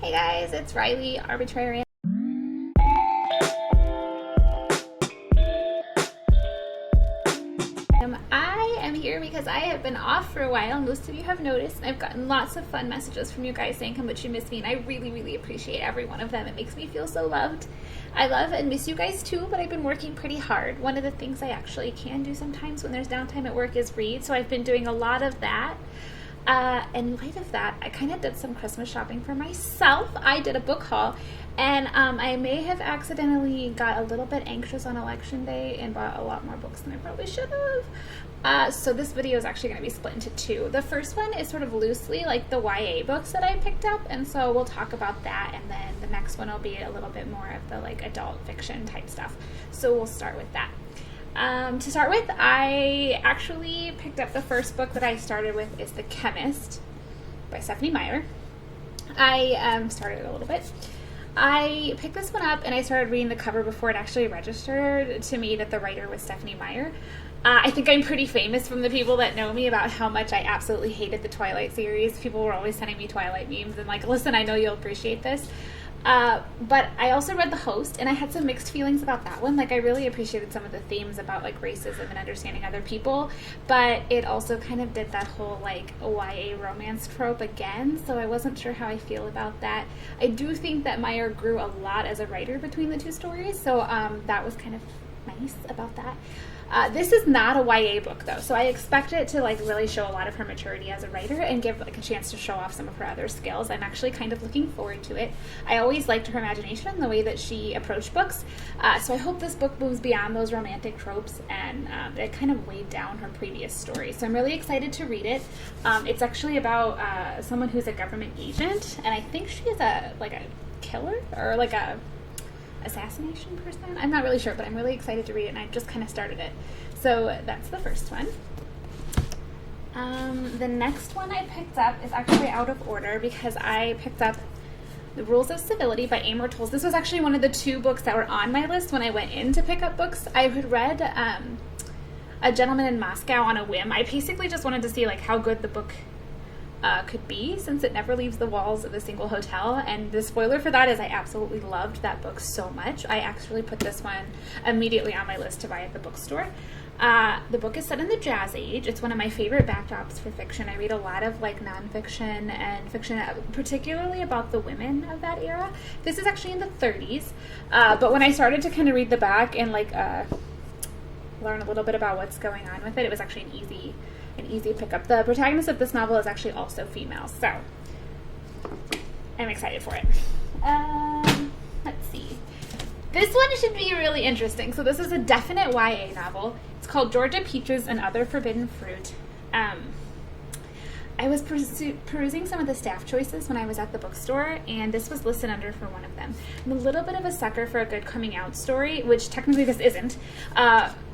Hey guys, it's Riley, Arbitrarium. I am here because I have been off for a while. Most of you have noticed, and I've gotten lots of fun messages from you guys saying how much you miss me, and I really, really appreciate every one of them. It makes me feel so loved. I love and miss you guys too, but I've been working pretty hard. One of the things I actually can do sometimes when there's downtime at work is read, so I've been doing a lot of that. In light of that, I kind of did some Christmas shopping for myself. I did a book haul, and I may have accidentally got a little bit anxious on election day and bought a lot more books than I probably should have. So this video is actually going to be split into two. The first one is sort of loosely like the YA books that I picked up, and so we'll talk about that, and then the next one will be a little bit more of the like adult fiction type stuff. So we'll start with that. To start with, I actually picked up the first book that I started with is The Chemist by Stephenie Meyer. I started it a little bit. I picked this one up and I started reading the cover before it actually registered to me that the writer was Stephenie Meyer. I think I'm pretty famous from the people that know me about how much I absolutely hated the Twilight series. People were always sending me Twilight memes and like, listen, I know you'll appreciate this. But I also read The Host, and I had some mixed feelings about that one. Like, I really appreciated some of the themes about, like, racism and understanding other people, but it also kind of did that whole, like, YA romance trope again, so I wasn't sure how I feel about that. I do think that Meyer grew a lot as a writer between the two stories, so that was kind of nice about that. This is not a YA book though, so I expect it to like really show a lot of her maturity as a writer and give like a chance to show off some of her other skills. I'm actually kind of looking forward to it. I always liked her imagination and the way that she approached books, so I hope this book moves beyond those romantic tropes and it kind of weighed down her previous story. So I'm really excited to read it. It's actually about someone who's a government agent, and I think she is a killer or like a assassination person. I'm not really sure, but I'm really excited to read it, and I just kind of started it. So that's the first one. The next one I picked up is actually out of order because I picked up The Rules of Civility by Amos. Towles. This was actually one of the two books that were on my list when I went in to pick up books. I had read A Gentleman in Moscow on a whim. I basically just wanted to see like how good the book could be, since it never leaves the walls of a single hotel, and the spoiler for that is I absolutely loved that book so much. I actually put this one immediately on my list to buy at the bookstore. The book is set in the Jazz Age. It's one of my favorite backdrops for fiction. I read a lot of like nonfiction and fiction, particularly about the women of that era. This is actually in the 30s, but when I started to kind of read the back and like learn a little bit about what's going on with it, it was actually an easy pickup. The protagonist of this novel is actually also female, so I'm excited for it. Let's see. This one should be really interesting. So this is a definite YA novel. It's called Georgia Peaches and Other Forbidden Fruit. I was perusing some of the staff choices when I was at the bookstore, and this was listed under for one of them. I'm a little bit of a sucker for a good coming out story, which technically this isn't.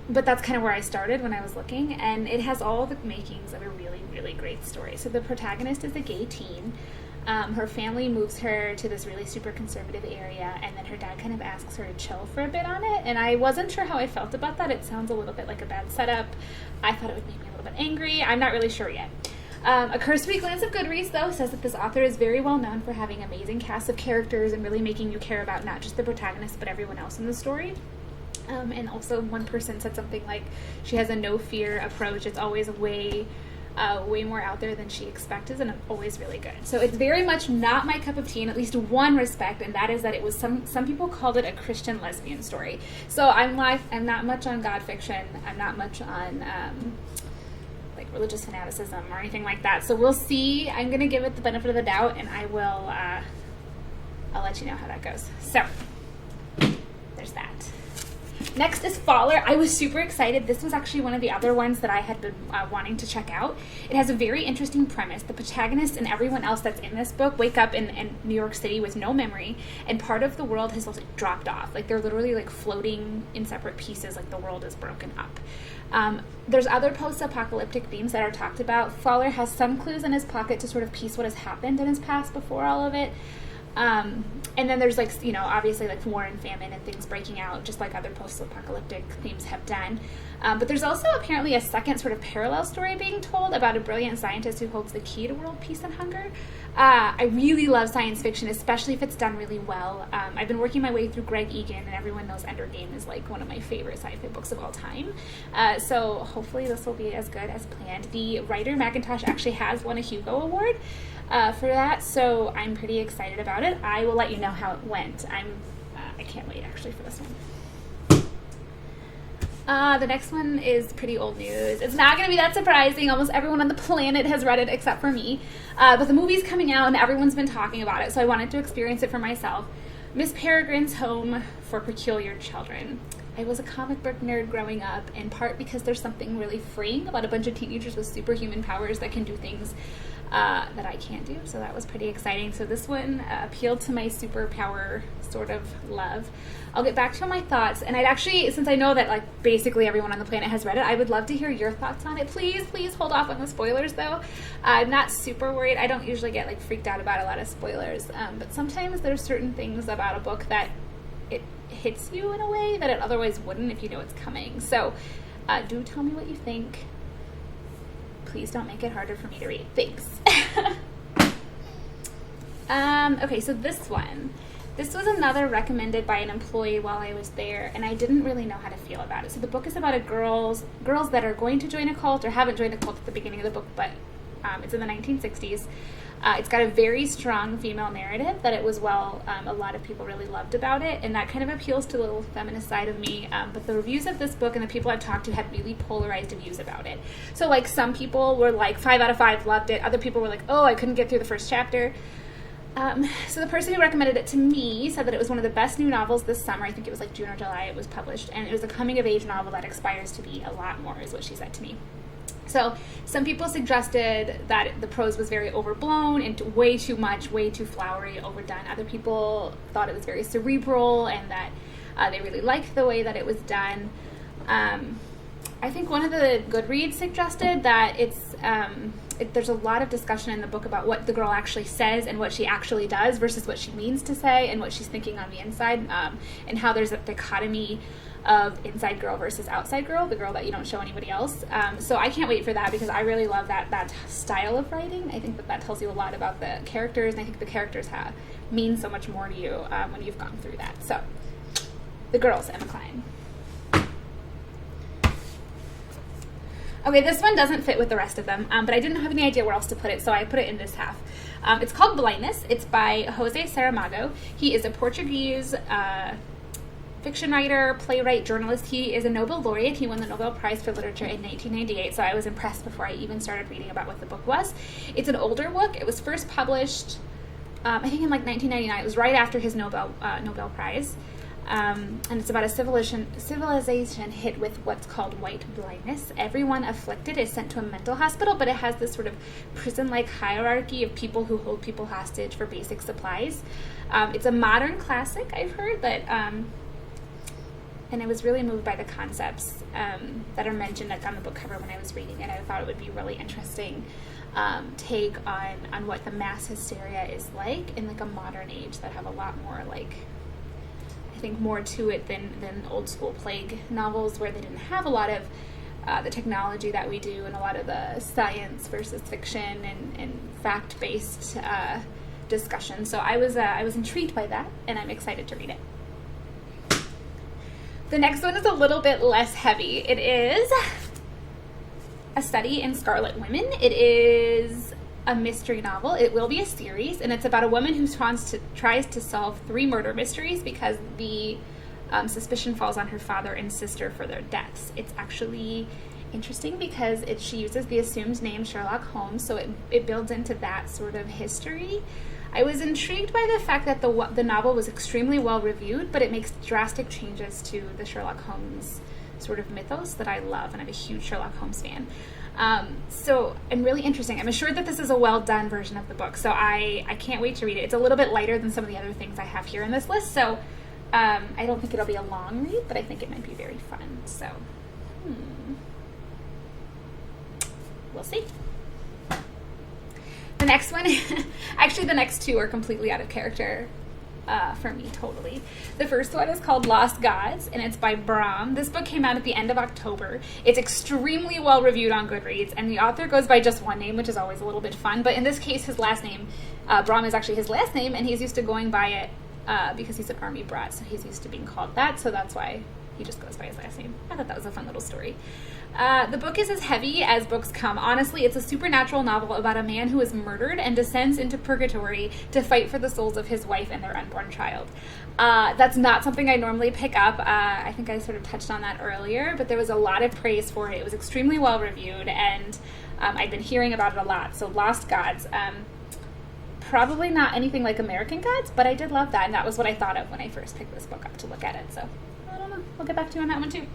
But that's kind of where I started when I was looking, and it has all the makings of a really, really great story. So the protagonist is a gay teen. Her family moves her to this really super conservative area, and then her dad kind of asks her to chill for a bit on it, and I wasn't sure how I felt about that. It sounds a little bit like a bad setup. I thought it would make me a little bit angry. I'm not really sure yet. A cursory glance of Goodreads, though, says that this author is very well known for having amazing cast of characters and really making you care about not just the protagonist, but everyone else in the story. And also one person said something like she has a no-fear approach. It's always way more out there than she expected, and always really good. So it's very much not my cup of tea in at least one respect, and that is that it was some people called it a Christian lesbian story. So I'm not much on God fiction. I'm not much on like religious fanaticism or anything like that. So we'll see. I'm going to give it the benefit of the doubt, and I will I'll let you know how that goes. So there's that. Next is Faller. I was super excited. This was actually one of the other ones that I had been wanting to check out. It has a very interesting premise. The protagonist and everyone else that's in this book wake up in New York City with no memory, and part of the world has like dropped off. Like they're literally like floating in separate pieces, like the world is broken up. There's other post-apocalyptic themes that are talked about. Faller has some clues in his pocket to sort of piece what has happened in his past before all of it. And then there's like, you know, obviously like war and famine and things breaking out, just like other post-apocalyptic themes have done. But there's also apparently a second sort of parallel story being told about a brilliant scientist who holds the key to world peace and hunger. I really love science fiction, especially if it's done really well. I've been working my way through Greg Egan, and everyone knows Ender Game is like one of my favorite sci-fi books of all time. So hopefully this will be as good as planned. The writer, McIntosh, actually has won a Hugo Award for that, so I'm pretty excited about it. I will let you know how it went. I can't wait actually for this one. The next one is pretty old news. It's not going to be that surprising. Almost everyone on the planet has read it except for me. But the movie's coming out and everyone's been talking about it, so I wanted to experience it for myself. Miss Peregrine's Home for Peculiar Children. I was a comic book nerd growing up, in part because there's something really freeing about a bunch of teenagers with superhuman powers that can do things that I can't do, so that was pretty exciting. So this one appealed to my superpower sort of love. I'll get back to my thoughts, and I'd actually, since I know that like basically everyone on the planet has read it, I would love to hear your thoughts on it. Please hold off on the spoilers though. I'm not super worried. I don't usually get like freaked out about a lot of spoilers, but sometimes there's certain things about a book that it hits you in a way that it otherwise wouldn't if you know it's coming. So do tell me what you think. Please don't make it harder for me to read. Thanks. Okay, so this one. This was another recommended by an employee while I was there, and I didn't really know how to feel about it. So the book is about girls that are going to join a cult or haven't joined a cult at the beginning of the book, but it's in the 1960s. It's got a very strong female narrative that it was a lot of people really loved about it, and that kind of appeals to the little feminist side of me. But the reviews of this book and the people I've talked to had really polarized views about it. So like some people were like 5 out of 5 loved it. Other people were like, oh, I couldn't get through the first chapter. So the person who recommended it to me said that it was one of the best new novels this summer. I think it was like June or July it was published, and it was a coming-of-age novel that aspires to be a lot more, is what she said to me. So some people suggested that the prose was very overblown and way too much, way too flowery, overdone. Other people thought it was very cerebral and that they really liked the way that it was done. I think one of the Goodreads suggested that there's a lot of discussion in the book about what the girl actually says and what she actually does versus what she means to say and what she's thinking on the inside, and how there's a dichotomy of inside girl versus outside girl, the girl that you don't show anybody else. So I can't wait for that because I really love that style of writing. I think that tells you a lot about the characters, and I think the characters mean so much more to you when you've gone through that. So, The Girls, Emma Cline. Okay, this one doesn't fit with the rest of them, but I didn't have any idea where else to put it, so I put it in this half. It's called Blindness. It's by Jose Saramago. He is a Portuguese fiction writer, playwright, journalist. He is a Nobel laureate. He won the Nobel Prize for Literature in 1998, so I was impressed before I even started reading about what the book was. It's an older book. It was first published, I think in like 1999. It was right after his Nobel Prize. And it's about a civilization hit with what's called white blindness. Everyone afflicted is sent to a mental hospital, but it has this sort of prison-like hierarchy of people who hold people hostage for basic supplies. It's a modern classic, I've heard, that, and I was really moved by the concepts that are mentioned on the book cover when I was reading it. I thought it would be really interesting take on what the mass hysteria is like in like a modern age that have a lot more like, I think, more to it than old school plague novels where they didn't have a lot of the technology that we do and a lot of the science versus fiction and fact-based discussion. So I was intrigued by that, and I'm excited to read it. The next one is a little bit less heavy. It is a study in Scarlet women. It is a mystery novel. It will be a series, and it's about a woman who tries to solve 3 murder mysteries because the suspicion falls on her father and sister for their deaths. It's actually interesting because she uses the assumed name Sherlock Holmes, so it builds into that sort of history. I was intrigued by the fact that the novel was extremely well reviewed, but it makes drastic changes to the Sherlock Holmes sort of mythos that I love, and I'm a huge Sherlock Holmes fan. So, and really interesting. I'm assured that this is a well-done version of the book, so I can't wait to read it. It's a little bit lighter than some of the other things I have here in this list, so I don't think it'll be a long read, but I think it might be very fun, so we'll see. The next one, actually the next two are completely out of character for me, totally. The first one is called Lost Gods, and it's by Brom. This book came out at the end of October. It's extremely well reviewed on Goodreads, and the author goes by just one name, which is always a little bit fun, but in this case, his last name, Brom, is actually his last name, and he's used to going by it because he's an army brat, so he's used to being called that, so that's why he just goes by his last name. I thought that was a fun little story. The book is as heavy as books come. Honestly, it's a supernatural novel about a man who is murdered and descends into purgatory to fight for the souls of his wife and their unborn child. That's not something I normally pick up. I think I sort of touched on that earlier, but there was a lot of praise for it. It was extremely well reviewed, and I've been hearing about it a lot. So Lost Gods. Probably not anything like American Gods, but I did love that, and that was what I thought of when I first picked this book up to look at it. So I don't know. I'll get back to you on that one too.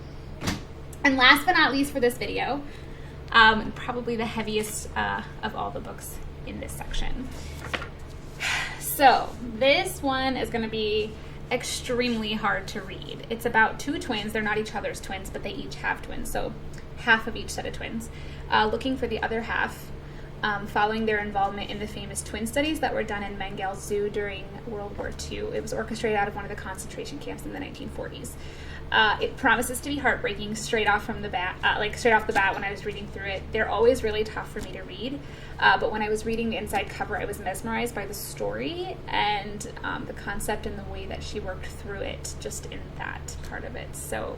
And last but not least for this video, probably the heaviest of all the books in this section. So this one is going to be extremely hard to read. It's about two twins. They're not each other's twins, but they each have twins. So half of each set of twins. Looking for the other half, following their involvement in the famous twin studies that were done in Mengele Zoo during World War II. It was orchestrated out of one of the concentration camps in the 1940s. It promises to be heartbreaking straight off the bat when I was reading through it. They're always really tough for me to read, but when I was reading the inside cover, I was mesmerized by the story and the concept and the way that she worked through it, just in that part of it. So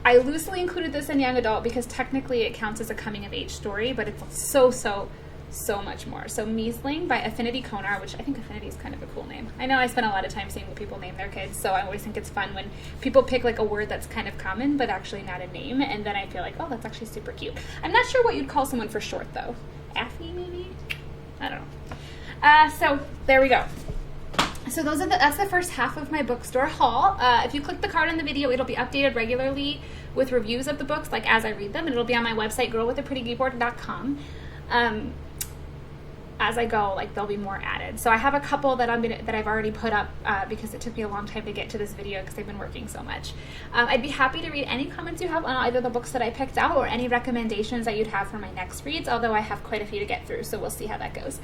I loosely included this in young adult because technically it counts as a coming of age story, but it's so much more. So Mischling by Affinity Konar, which I think Affinity is kind of a cool name. I know I spend a lot of time seeing what people name their kids, so I always think it's fun when people pick like a word that's kind of common but actually not a name, and then I feel like, oh, that's actually super cute. I'm not sure what you'd call someone for short though. Affy maybe? I don't know. So there we go. So that's the first half of my bookstore haul. If you click the card in the video, it'll be updated regularly with reviews of the books, like as I read them, and it'll be on my website, girlwithaprettygeekboard.com. As I go, like there'll be more added. So I have a couple that I've already put up because it took me a long time to get to this video because I've been working so much. I'd be happy to read any comments you have on either the books that I picked out or any recommendations that you'd have for my next reads, although I have quite a few to get through, so we'll see how that goes.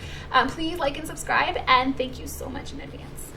Please like and subscribe, and thank you so much in advance.